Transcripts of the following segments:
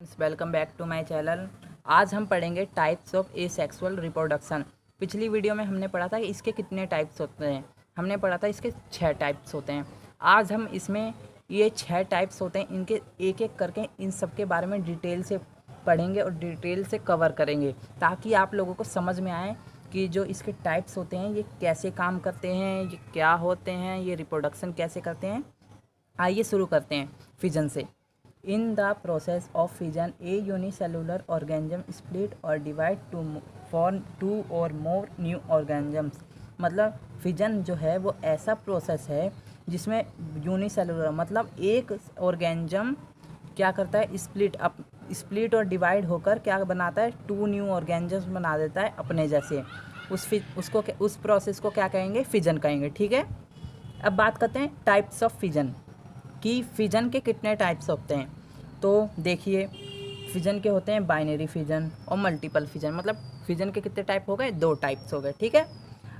Welcome back to my channel. आज हम पढ़ेंगे टाइप्स ऑफ एसेक्सुअल रिप्रोडक्शन। पिछली वीडियो में हमने पढ़ा था कि इसके कितने टाइप्स होते हैं। हमने पढ़ा था इसके 6 टाइप्स होते हैं। आज हम इसमें ये 6 टाइप्स होते हैं, इनके एक एक करके इन सब के बारे में डिटेल से पढ़ेंगे और डिटेल से कवर करेंगे, ताकि आप लोगों को समझ में आए कि जो इसके टाइप्स होते हैं ये कैसे काम करते हैं, ये क्या होते हैं, ये रिप्रोडक्शन कैसे करते हैं। आइए शुरू करते हैं फिजन से। In the process of fission A unicellular organism split और डिवाइड टू फॉर्म 2 और मोर न्यू ऑर्गेनिजम्स। मतलब फिजन जो है वो ऐसा प्रोसेस है जिसमें यूनिसेलुलर मतलब एक ऑर्गेनिज्म क्या करता है, स्प्लिट और डिवाइड होकर क्या बनाता है, 2 न्यू ऑर्गेनिजम्स बना देता है अपने जैसे। उस प्रोसेस को क्या कहेंगे, फिजन कहेंगे। ठीक है, अब बात करते हैं टाइप्स ऑफ फिजन कि फिजन के कितने टाइप्स होते हैं। तो देखिए, फिजन के होते हैं बाइनरी फिजन और मल्टीपल फिजन। मतलब फिजन के कितने टाइप हो गए, 2 टाइप्स हो गए। ठीक है,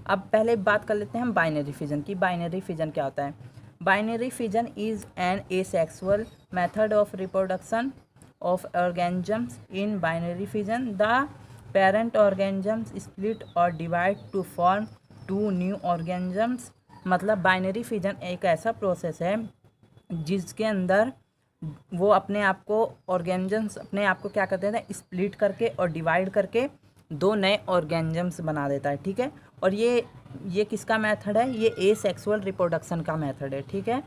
अब पहले बात कर लेते हैं हम बाइनरी फिजन की। बाइनरी फिजन क्या होता है? Binary fission is an asexual method of reproduction of organisms. In binary fission the parent organisms split और divide to form 2 new organisms. मतलब बाइनरी फिजन एक ऐसा प्रोसेस है जिसके अंदर वो अपने आप को ऑर्गेनिजम्स अपने आप को क्या करते हैं, स्प्लिट करके और डिवाइड करके 2 नए ऑर्गेनिजम्स बना देता है। ठीक है, और ये किसका मेथड है? ये एसेक्सुअल रिप्रोडक्शन का मेथड है। ठीक है,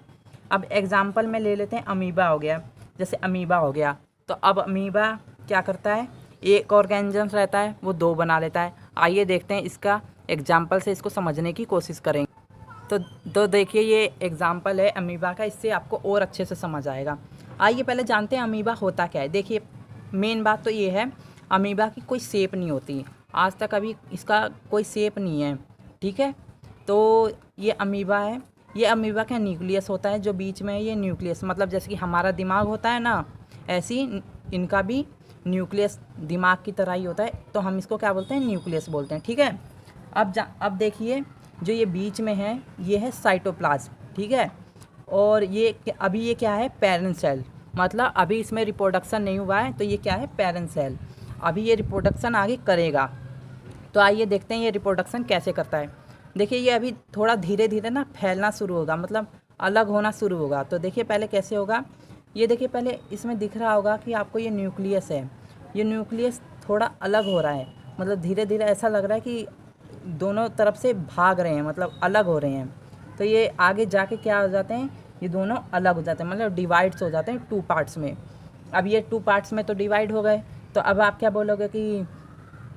अब एग्जांपल में ले लेते हैं, अमीबा हो गया। जैसे अमीबा हो गया, तो अब अमीबा क्या करता है, एक ऑर्गेनिजम्स रहता है वो 2 बना लेता है। आइए देखते हैं, इसका एग्जाम्पल से इसको समझने की कोशिश करेंगे। तो देखिए, ये एग्जाम्पल है अमीबा का, इससे आपको और अच्छे से समझ आएगा। आइए पहले जानते हैं अमीबा होता क्या है। देखिए, मेन बात तो ये है, अमीबा की कोई शेप नहीं होती, आज तक अभी इसका कोई शेप नहीं है। ठीक है, तो ये अमीबा है। ये अमीबा का न्यूक्लियस होता है, जो बीच में है ये न्यूक्लियस। मतलब जैसे कि हमारा दिमाग होता है ना, ऐसी इनका भी न्यूक्लियस दिमाग की तरह ही होता है, तो हम इसको क्या बोलते हैं, न्यूक्लियस बोलते हैं। ठीक है, अब देखिए, जो ये बीच में है ये है साइटोप्लाज्म। ठीक है, और ये अभी ये क्या है, पेरेंट सेल। मतलब अभी इसमें रिप्रोडक्शन नहीं हुआ है, तो ये क्या है, पेरेंट सेल। अभी ये रिप्रोडक्शन आगे करेगा। तो आइए देखते हैं ये रिप्रोडक्शन कैसे करता है। देखिए, ये अभी थोड़ा धीरे धीरे ना फैलना शुरू होगा, मतलब अलग होना शुरू होगा। तो देखिए पहले कैसे होगा, ये देखिए पहले इसमें दिख रहा होगा कि आपको ये न्यूक्लियस है। ये न्यूक्लियस थोड़ा अलग हो रहा है, मतलब धीरे धीरे ऐसा लग रहा है कि दोनों तरफ से भाग रहे हैं, मतलब अलग हो रहे हैं। तो ये आगे जाके क्या हो जाते हैं, ये दोनों अलग हो जाते हैं, मतलब डिवाइड्स हो जाते हैं 2 पार्ट्स में। अब ये 2 पार्ट्स में तो डिवाइड हो गए, तो अब आप क्या बोलोगे कि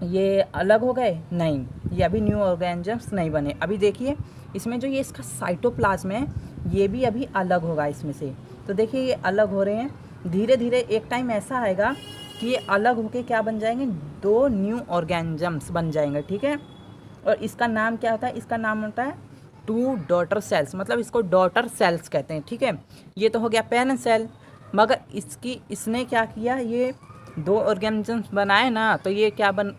ये अलग हो गए? नहीं, ये अभी न्यू ऑर्गेनिजम्स नहीं बने। अभी देखिए, इसमें जो ये इसका साइटोप्लाज्म है ये भी अभी अलग होगा इसमें से। तो देखिए ये अलग हो रहे हैं धीरे धीरे। एक टाइम ऐसा आएगा कि ये अलग होके क्या बन जाएंगे, 2 न्यू ऑर्गेनिजम्स बन जाएंगे। ठीक है, और इसका नाम क्या होता है, इसका नाम होता है 2 डॉटर सेल्स। मतलब इसको डॉटर सेल्स कहते हैं। ठीक है, ये तो हो गया पेरेंट सेल, मगर इसने क्या किया, ये 2 ऑर्गेनिजम्स बनाए ना, तो ये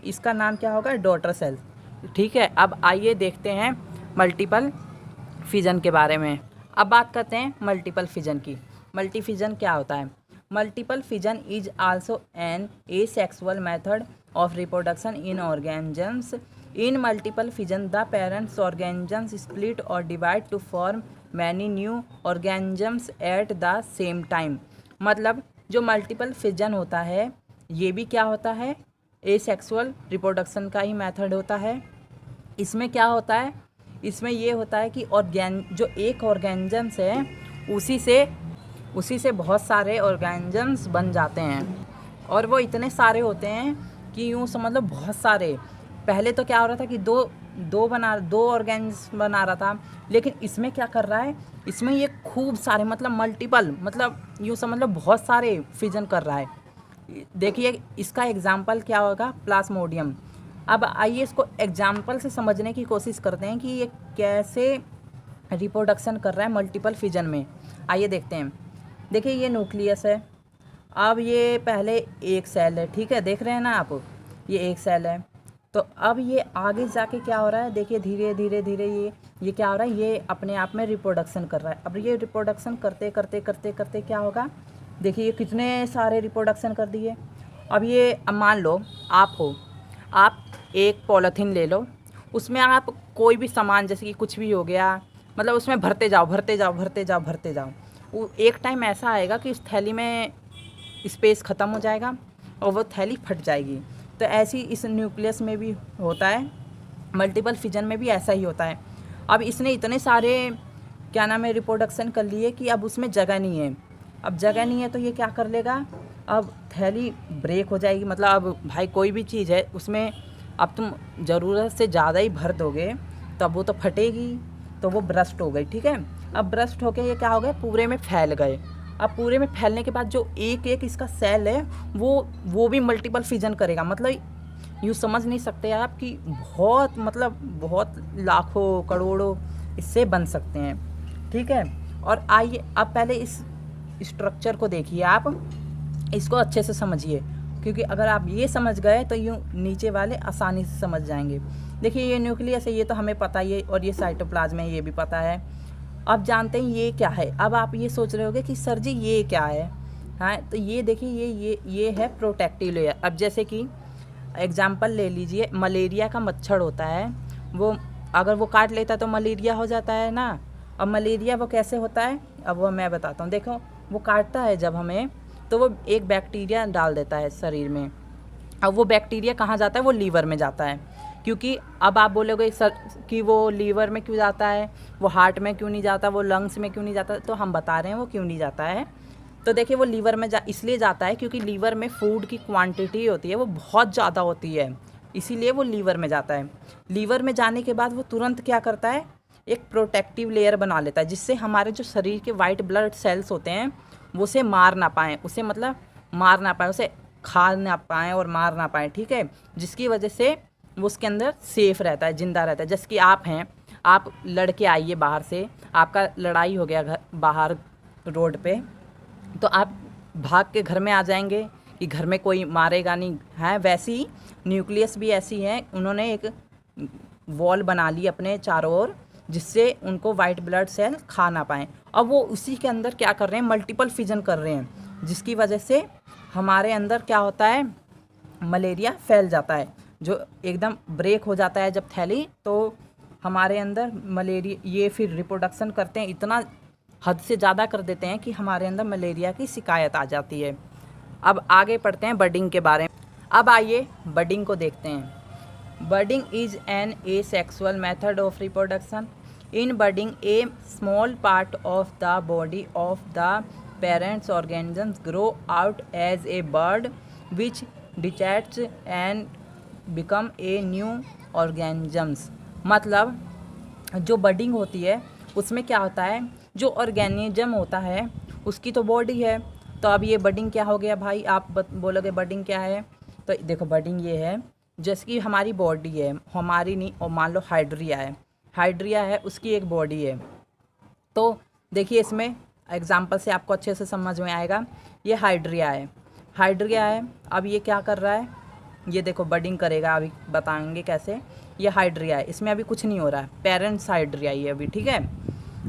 इसका नाम क्या होगा, डॉटर सेल। ठीक है, अब आइए देखते हैं मल्टीपल फिजन के बारे में। अब बात करते हैं मल्टीपल फिजन की। मल्टी फिजन क्या होता है? Multiple fission is also an asexual method of reproduction in organisms. In multiple fission the parents organisms split और divide to form many new organisms at the same time. मतलब जो multiple fission होता है ये भी क्या होता है, एसेक्सुअल रिप्रोडक्शन का ही मेथड होता है। इसमें क्या होता है, इसमें ये होता है कि जो एक ऑर्गेनिजम्स है उसी से बहुत सारे ऑर्गेनिजम्स बन जाते हैं, और वो इतने सारे होते हैं कि यूँ समझ लो बहुत सारे। पहले तो क्या हो रहा था कि दो ऑर्गेनिज्म बना रहा था, लेकिन इसमें क्या कर रहा है, इसमें ये खूब सारे मतलब मल्टीपल, मतलब यूँ समझ लो बहुत सारे फिजन कर रहा है। देखिए इसका एग्जाम्पल क्या होगा, प्लाज्मोडियम। अब आइए इसको एग्जाम्पल से समझने की कोशिश करते हैं कि ये कैसे रिप्रोडक्शन कर रहा है मल्टीपल फिजन में। आइए देखते हैं। देखिए ये न्यूक्लियस है, अब ये पहले एक सेल है। ठीक है, देख रहे हैं ना आप, ये एक सेल है। तो अब ये आगे जाके क्या हो रहा है, देखिए धीरे धीरे धीरे ये क्या हो रहा है, ये अपने आप में रिप्रोडक्शन कर रहा है। अब ये रिप्रोडक्शन करते करते करते करते क्या होगा, देखिए ये कितने सारे रिप्रोडक्शन कर दिए। अब मान लो आप एक पॉलीथीन ले लो, उसमें आप कोई भी सामान जैसे कि कुछ भी हो गया, मतलब उसमें भरते जाओ भरते जाओ भरते जाओ भरते जाओ। वो एक टाइम ऐसा आएगा कि उस थैली में स्पेस ख़त्म हो जाएगा और वो थैली फट जाएगी। तो ऐसी इस न्यूक्लियस में भी होता है, मल्टीपल फिजन में भी ऐसा ही होता है। अब इसने इतने सारे क्या नाम है रिप्रोडक्शन कर लिए कि अब उसमें जगह नहीं है। अब जगह नहीं है तो ये क्या कर लेगा, अब थैली ब्रेक हो जाएगी। मतलब अब भाई कोई भी चीज़ है उसमें अब तुम ज़रूरत से ज़्यादा ही भर दोगे तब वो तो फटेगी, तो वो ब्रस्ट हो गई। ठीक है, अब ब्रस्ट होके ये क्या हो गए, पूरे में फैल गए। अब पूरे में फैलने के बाद जो एक एक इसका सेल है वो भी मल्टीपल फिजन करेगा। मतलब यूँ समझ नहीं सकते आप कि बहुत लाखों करोड़ों इससे बन सकते हैं। ठीक है, और आइए अब पहले इस स्ट्रक्चर को देखिए, आप इसको अच्छे से समझिए, क्योंकि अगर आप ये समझ गए तो यूँ नीचे वाले आसानी से समझ जाएंगे। देखिए ये न्यूक्लियस है, ये तो हमें पता ही है, और ये साइटोप्लाज्म है, ये भी पता है। अब जानते हैं ये क्या है। अब आप ये सोच रहे होगे कि सर जी ये क्या है। हाँ, तो ये देखिए ये है प्रोटेक्टिव लेयर। अब जैसे कि एग्जाम्पल ले लीजिए, मलेरिया का मच्छर होता है, वो अगर वो काट लेता है तो मलेरिया हो जाता है ना। अब मलेरिया वो कैसे होता है, अब वो मैं बताता हूँ। देखो वो काटता है जब हमें, तो वो एक बैक्टीरिया डाल देता है शरीर में। अब वो बैक्टीरिया कहाँ जाता है, वो लीवर में जाता है। क्योंकि अब आप बोलोगे सर कि वो लीवर में क्यों जाता है, वो हार्ट में क्यों नहीं जाता, वो लंग्स में क्यों नहीं जाता, तो हम बता रहे हैं वो क्यों नहीं जाता है। तो देखिए वो लीवर में इसलिए जाता है क्योंकि लीवर में फूड की क्वांटिटी होती है वो बहुत ज़्यादा होती है, इसीलिए वो लीवर में जाता है। लीवर में जाने के बाद वो तुरंत क्या करता है, एक प्रोटेक्टिव लेयर बना लेता है, जिससे हमारे जो शरीर के वाइट ब्लड सेल्स होते हैं वो उसे मार ना पाएँ, उसे मतलब मार ना पाए, उसे खा ना पाएँ और मार ना पाएँ। ठीक है, जिसकी वजह से वो उसके अंदर सेफ़ रहता है, ज़िंदा रहता है। जैसे कि आप हैं, आप लड़के आइए बाहर से, आपका लड़ाई हो गया घर बाहर रोड पे, तो आप भाग के घर में आ जाएंगे कि घर में कोई मारेगा नहीं है। वैसी न्यूक्लियस भी ऐसी है, उन्होंने एक वॉल बना ली अपने चारों ओर, जिससे उनको वाइट ब्लड सेल खा ना पाएँ। अब वो उसी के अंदर क्या कर रहे हैं, मल्टीपल फिजन कर रहे हैं, जिसकी वजह से हमारे अंदर क्या होता है, मलेरिया फैल जाता है। जो एकदम ब्रेक हो जाता है जब थैली, तो हमारे अंदर मलेरिया, ये फिर रिप्रोडक्शन करते हैं, इतना हद से ज़्यादा कर देते हैं कि हमारे अंदर मलेरिया की शिकायत आ जाती है। अब आगे पढ़ते हैं बडिंग के बारे में। अब आइए बडिंग को देखते हैं। Budding is an asexual method of reproduction. In budding a small part of the body of the parents organisms grow out as a bird which detach and become a new organisms. मतलब जो budding होती है उसमें क्या होता है, जो organism होता है उसकी तो बॉडी है। तो अब ये बडिंग क्या हो गया भाई, आप बोलोगे बडिंग क्या है, तो देखो बडिंग ये है, जैसे कि हमारी बॉडी है, हमारी नहीं, और मान लो हाइड्रिया है उसकी एक बॉडी है। तो देखिए इसमें एग्जांपल से आपको अच्छे से समझ में आएगा। ये हाइड्रिया है। अब ये क्या कर रहा है, ये देखो बडिंग करेगा, अभी बताएंगे कैसे। ये हाइड्रिया है, इसमें अभी कुछ नहीं हो रहा है, पेरेंट्स हाइड्रिया ये अभी। ठीक है,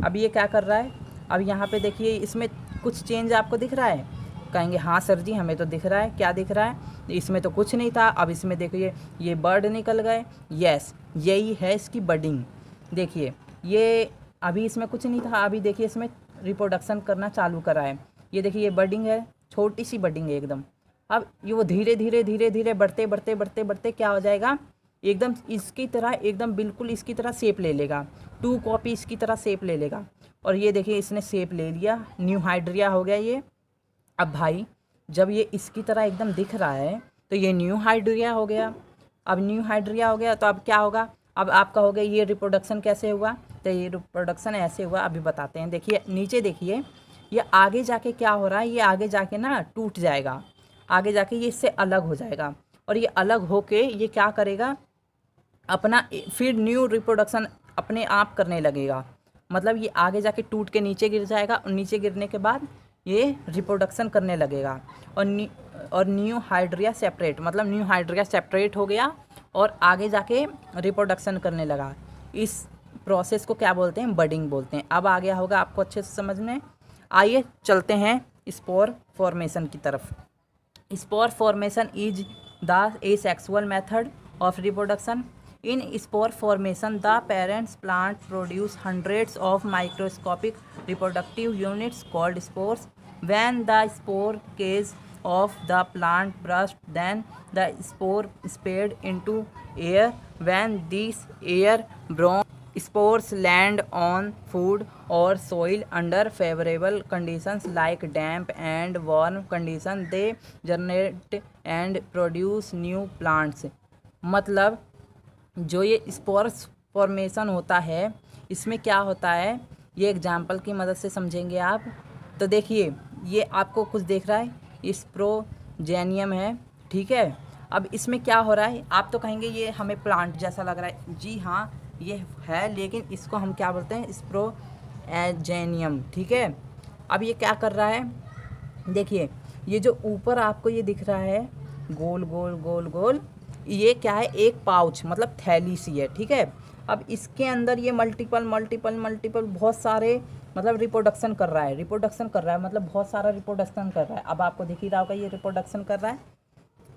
अब ये क्या कर रहा है, अब यहाँ पे देखिए इसमें कुछ चेंज आपको दिख रहा है। कहेंगे हाँ सर जी हमें तो दिख रहा है। क्या दिख रहा है, इसमें तो कुछ नहीं था, अब इसमें देखिए ये बर्ड निकल गए। यस, यही है इसकी बडिंग। देखिए ये अभी इसमें कुछ नहीं था, अभी देखिए इसमें रिप्रोडक्शन करना चालू करा है। ये देखिए ये बडिंग है, छोटी सी बडिंग है एकदम। अब ये वो धीरे धीरे बढ़ते क्या हो जाएगा, एकदम इसकी तरह, एकदम बिल्कुल इसकी तरह शेप ले लेगा, 2 कॉपी इसकी तरह शेप ले लेगा। और ये देखिए इसने शेप ले लिया, न्यू हाइड्रिया हो गया ये। अब भाई जब ये इसकी तरह एकदम दिख रहा है तो ये न्यू हाइड्रिया हो गया। अब न्यू हाइड्रिया हो गया तो अब क्या होगा, अब आप कहोगे ये रिप्रोडक्शन कैसे हुआ, तो ये रिप्रोडक्शन ऐसे हुआ, अभी बताते हैं। देखिए नीचे देखिए, ये आगे जाके क्या हो रहा है, ये आगे जाके ना टूट जाएगा, आगे जाके ये इससे अलग हो जाएगा, और ये अलग होके ये क्या करेगा, अपना फिर न्यू रिप्रोडक्शन अपने आप करने लगेगा। मतलब ये आगे जाके टूट के नीचे गिर जाएगा, और नीचे गिरने के बाद ये रिप्रोडक्शन करने लगेगा। और न्यू हाइड्रिया सेपरेट, मतलब न्यू हाइड्रिया सेपरेट हो गया और आगे जाके रिप्रोडक्शन करने लगा। इस प्रोसेस को क्या बोलते हैं, बडिंग बोलते हैं। अब आ गया होगा आपको अच्छे से समझ में। आइए चलते हैं स्पोर फॉर्मेशन की तरफ। Spore formation is the asexual method of reproduction. In spore formation the parents plant produce hundreds of microscopic reproductive units called spores. When the spore case of the plant burst, then the spore spread into air. When these airborne spores land on food or soil under favorable conditions like damp and warm conditions, they germinate and produce new plants। मतलब जो ये spores formation होता है इसमें क्या होता है, ये एग्जाम्पल की मदद से समझेंगे आप। तो देखिए ये आपको कुछ देख रहा है, स्प्रोजेनियम है, ठीक है। अब इसमें क्या हो रहा है, आप तो कहेंगे ये हमें प्लांट जैसा लग रहा है, जी हाँ ये है, लेकिन इसको हम क्या बोलते हैं, स्प्रोजेनियम, ठीक है। अब ये क्या कर रहा है, देखिए ये जो ऊपर आपको ये दिख रहा है गोल गोल गोल गोल, ये क्या है, एक पाउच मतलब थैली सी है, ठीक है। अब इसके अंदर ये मल्टीपल बहुत सारे मतलब रिप्रोडक्शन कर रहा है, मतलब बहुत सारा रिप्रोडक्शन कर रहा है। अब आपको दिख ही रहा होगा ये रिप्रोडक्शन कर रहा है।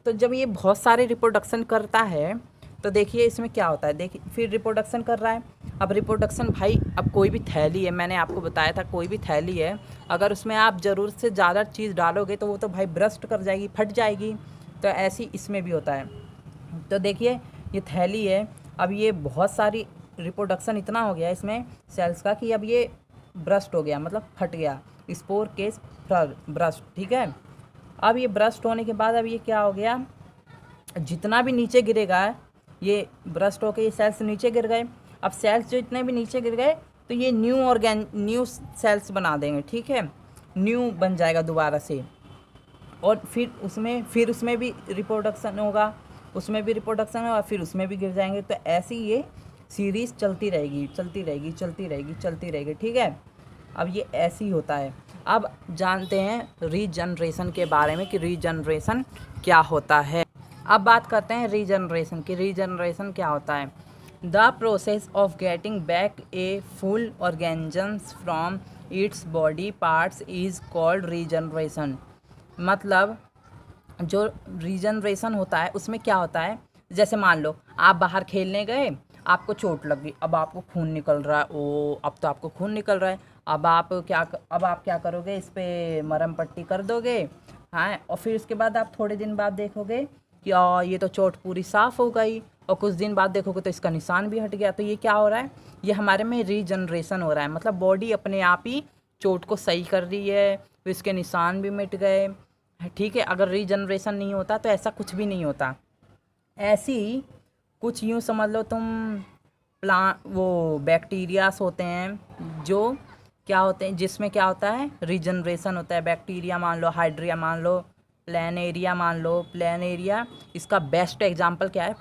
तो जब ये बहुत सारे रिप्रोडक्शन करता है तो देखिए इसमें क्या होता है, देखिए फिर रिप्रोडक्शन कर रहा है। अब रिप्रोडक्शन भाई, अब कोई भी थैली है, मैंने आपको बताया था कोई भी थैली है, अगर उसमें आप ज़रूरत से ज़्यादा चीज़ डालोगे तो वो तो भाई ब्रस्ट कर जाएगी, फट जाएगी। तो ऐसी इसमें भी होता है। तो देखिए ये थैली है, अब ये बहुत सारी रिप्रोडक्शन इतना हो गया इसमें सेल्स का कि अब ये ब्रस्ट हो गया, मतलब फट गया, स्पोर केस ब्रस्ट, ठीक है। अब ये ब्रस्ट होने के बाद अब ये क्या हो गया, जितना भी नीचे गिरेगा ये ब्रस्ट होके ये सेल्स नीचे गिर गए। अब सेल्स जो इतने भी नीचे गिर गए तो ये न्यू सेल्स बना देंगे, ठीक है, न्यू बन जाएगा दोबारा से। और फिर उसमें भी रिप्रोडक्शन होगा, फिर उसमें भी गिर जाएंगे। तो ऐसी ये सीरीज़ चलती रहेगी, ठीक है। अब ये ऐसे ही होता है। अब जानते हैं रीजनरेशन के बारे में कि रीजनरेशन क्या होता है। अब बात करते हैं रीजनरेशन की। रीजनरेशन क्या होता है, the process of getting back a full organisms from its body parts is called regeneration. मतलब जो रीजनरेशन होता है उसमें क्या होता है, जैसे मान लो आप बाहर खेलने गए, आपको चोट लग गई, अब आपको खून निकल रहा है, अब तो आपको खून निकल रहा है, अब आप क्या करोगे, इस पर मरहम पट्टी कर दोगे, हाँ। और फिर उसके बाद आप थोड़े दिन बाद देखोगे कि ये तो चोट पूरी साफ़ हो गई, और कुछ दिन बाद देखोगे तो इसका निशान भी हट गया। तो ये क्या हो रहा है, ये हमारे में रीजनरेशन हो रहा है, मतलब बॉडी अपने आप ही चोट को सही कर रही है, फिर इसके निशान भी मिट गए, ठीक है। अगर रीजनरेशन नहीं होता तो ऐसा कुछ भी नहीं होता। ऐसी कुछ यूँ समझ लो तुम, वो बैक्टीरियास होते हैं जो क्या होते हैं, जिसमें क्या होता है, रीजनरेशन होता है। बैक्टीरिया मान लो, हाइड्रिया मान लो, प्लेनेरिया मान लो। प्लेनेरिया इसका बेस्ट एग्जांपल क्या है,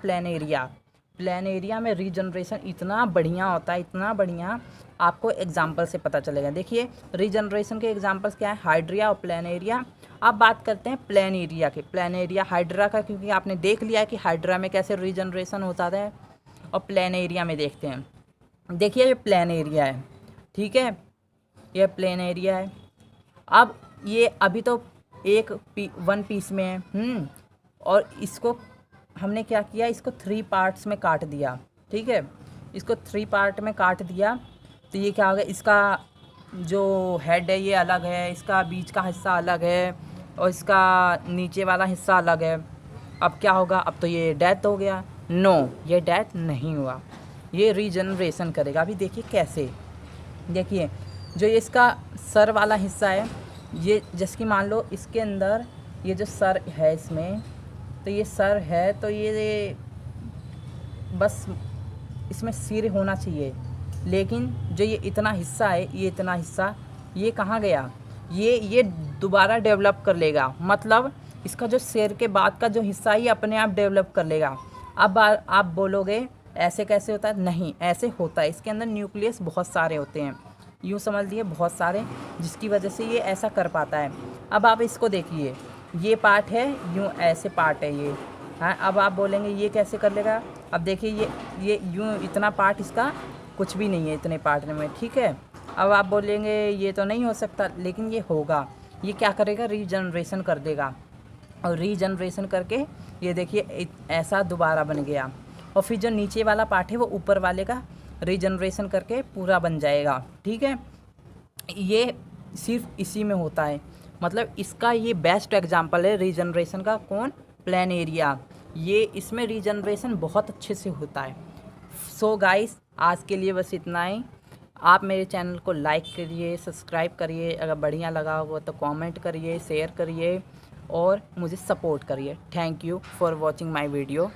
प्लेनेरिया में रीजनरेशन इतना बढ़िया होता है, इतना बढ़िया, आपको एग्जांपल से पता चलेगा। देखिए रीजनरेशन के एग्जांपल्स क्या है, हाइड्रिया और प्लेनेरिया। अब बात करते हैं प्लेनेरिया के, प्लेनेरिया हाइड्रा का, क्योंकि आपने देख लिया कि हाइड्रा में कैसे रीजनरेशन होता है, और प्लेनेरिया में देखते हैं। देखिए ये प्लेनेरिया है, ठीक है, ये प्लेनेरिया है। अब ये अभी तो वन पीस में है, और इसको हमने क्या किया, इसको 3 पार्ट्स में काट दिया, ठीक है, इसको 3 पार्ट में काट दिया। तो ये क्या होगा, इसका जो हेड है ये अलग है, इसका बीच का हिस्सा अलग है, और इसका नीचे वाला हिस्सा अलग है। अब क्या होगा, अब तो ये डेथ हो गया। नो, ये डेथ नहीं हुआ, ये रीजनरेशन करेगा। अभी देखिए कैसे, देखिए जो ये इसका सर वाला हिस्सा है, ये जैसे कि मान लो इसके अंदर ये जो सर है इसमें, तो ये सर है, तो ये बस इसमें सिर होना चाहिए, लेकिन जो ये इतना हिस्सा है, ये इतना हिस्सा ये कहाँ गया, ये दोबारा डेवलप कर लेगा। मतलब इसका जो सिर के बाद का जो हिस्सा है ये अपने आप डेवलप कर लेगा। अब आप बोलोगे ऐसे कैसे होता है, नहीं ऐसे होता है, इसके अंदर न्यूक्लियस बहुत सारे होते हैं, यूँ समझ लिए बहुत सारे, जिसकी वजह से ये ऐसा कर पाता है। अब आप इसको देखिए, ये पार्ट है, यूँ ऐसे पार्ट है ये, हाँ। अब आप बोलेंगे ये कैसे कर लेगा, अब देखिए ये यूँ इतना पार्ट इसका कुछ भी नहीं है इतने पार्ट में, ठीक है। अब आप बोलेंगे ये तो नहीं हो सकता, लेकिन ये होगा, ये क्या करेगा, रीजनरेशन कर देगा। और रीजनरेशन करके ये देखिए ऐसा दोबारा बन गया। और फिर जो नीचे वाला पार्ट है वो ऊपर वाले का रीजनरेशन करके पूरा बन जाएगा। ठीक है, ये सिर्फ इसी में होता है, मतलब इसका ये बेस्ट एग्जांपल है रीजनरेशन का। कौन? Plain area. ये इसमें रीजनरेशन बहुत अच्छे से होता है। सो गाइस, आज के लिए बस इतना ही। आप मेरे चैनल को लाइक करिए, सब्सक्राइब करिए, अगर बढ़िया लगा हो तो कमेंट करिए, शेयर करिए और मुझे सपोर्ट करिए। Thank you for watching my video.